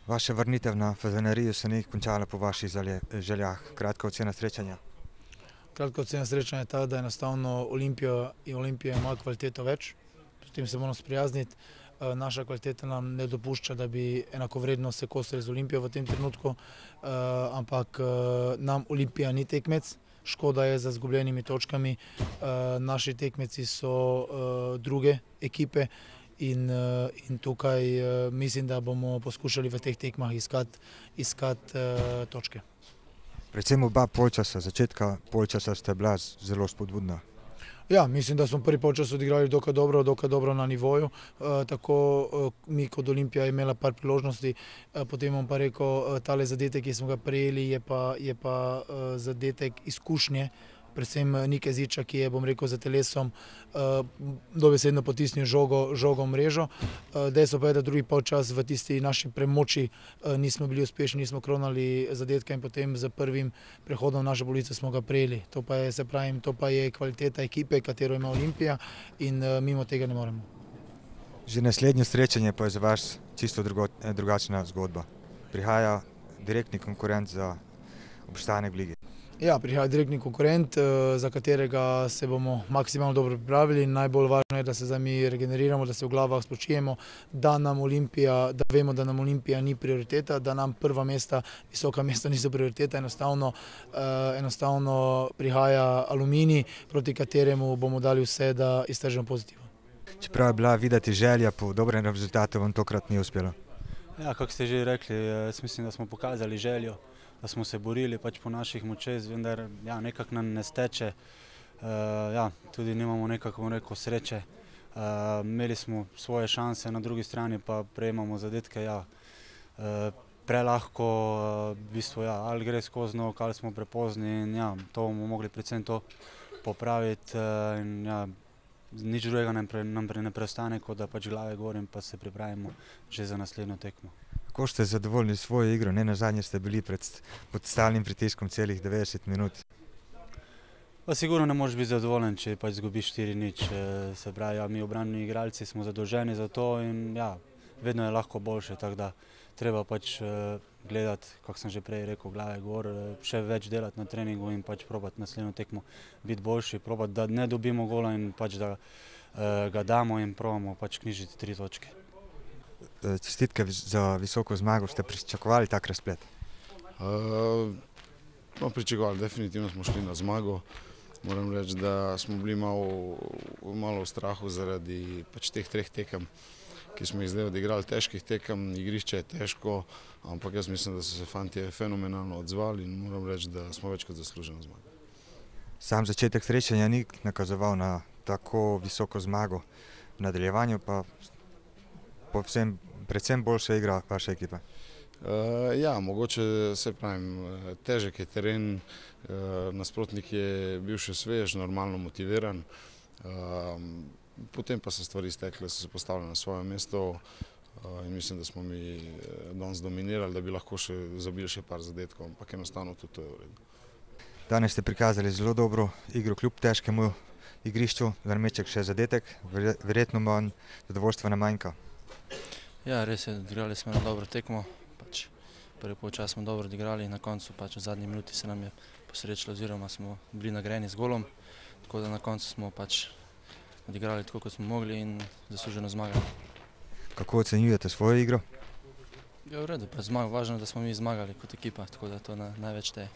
Vaša vrnitev na Fazaneriju se ni končala po vaših željah. Kratka ocena srečanja. Kratka ocena srečanja je ta, da enostavno Olimpija ima kvaliteto več. S tem se moramo sprijazniti. Naša kvaliteta nam ne dopušča, da bi enakovredno se kosili z Olimpijo v tem trenutku, ampak nam Olimpija ni tekmec. Škoda je za izgubljenimi točkami. Naši tekmeci so druge ekipe in tukaj mislim, da bomo poskušali v teh tekmah iskati točke. Predvsem oba polčasa, začetka polčasa sta bila zelo spodbudna. Ja, mislim, da smo prvi polčas odigrali dokaj dobro na nivoju. Tako mi kot Olimpija je imela par priložnosti. Potem bom pa rekel, tale zadetek, ki smo ga prejeli, je pa zadetek izkušnje. Predvsem Nike Ziča, ki je, bom rekel, za telesom dobesedno potisnil žogo v mrežo. Dejstvo pa je, da drugi polčas v tisti naši premoči nismo bili uspešni, nismo kronali zadetka in potem z prvim prehodom naše police smo ga prejeli. To pa je kvaliteta ekipe, katero ima Olimpija in mimo tega ne moremo. Že naslednje srečanje pa je za vas čisto drugačna zgodba. Prihaja direktni konkurent za obstanek v ligi. Ja, prihaja direktni konkurent, za katerega se bomo maksimalno dobro pripravili. Najbolj važno je, da se zdaj mi regeneriramo, da se v glavah spočijemo, da vemo, da nam Olimpija ni prioriteta, da nam prva mesta, visoka mesta niso prioriteta. Enostavno prihaja Aluminij, proti kateremu bomo dali vse, da iztržimo pozitivno. Čeprav je bila videti želja po dobrem rezultatu, vam tokrat ni uspelo. Ja, kako ste že rekli, mislim, da smo pokazali željo, da smo se borili pač po naših močeh, vendar ja, nekako nam ne steče. Ja, tudi nimamo nekako rekel sreče. Imeli smo svoje šanse, na drugi strani pa prejemamo zadetke. Ja, prelahko, v bistvu, ja, ali gre skozi nog, ali smo prepozni in ja, to bomo mogli predvsem to popraviti. In, ja, nič drugega nam ne preostane, kot da pač glave gor in pa se pripravimo že za naslednjo tekmo. Kako ste zadovoljni s svojo igro? Ne nazadnje ste bili pod stalnim pritiskom celih 90 minut. Pa sigurno ne moreš biti zadovoljen, če pač izgubiš 4:0. Se pravi, ja, mi obrambni igralci smo zadolženi za to in ja, vedno je lahko boljše, tako da treba pač gledati, kako sem že prej rekel, glave gor, še več delati na treningu in pač probati naslednjo tekmo biti boljši, probati, da ne dobimo gola in pač da ga damo in probamo pač knjižiti 3 točke. Čestitke za visoko zmago. Ste pričakovali tak razplet? Pričakovali, definitivno smo šli na zmago. Moram reči, da smo bili malo v strahu zaradi pač teh 3 tekem, ki smo jih zdaj odigrali, težkih tekem. Igrišče je težko, ampak jaz mislim, da so se fantje fenomenalno odzvali in moram reči, da smo več kot zasluženo zmago. Sam začetek srečanja ni nakazoval na tako visoko zmago. V nadaljevanju pa predvsem boljša igra vaše ekipe. Ja, mogoče se pravim, težek je teren, nasprotnik je bil še svež, normalno motiviran. Potem pa so stvari stekle, so se postavili na svoje mesto in mislim, da smo mi danes dominirali, da bi lahko zabili še par zadetkov, ampak enostavno tudi to je v redu. Danes ste prikazali zelo dobro igro kljub težkemu igrišču. Za nameček še zadetek, verjetno manj zadovoljstva ne manjka. Ja, res je, odigrali smo na dobro tekmo. Prvi polčas smo dobro odigrali, na koncu pač v zadnji minuti se nam je posrečilo oziroma smo bili nagrajeni z golom. Tako da na koncu smo pač odigrali tako, kot smo mogli in zasluženo zmagali. Kako ocenjujete svojo igro? Ja, v redu, pa važno je, da smo mi zmagali kot ekipa, tako da to največ šteje.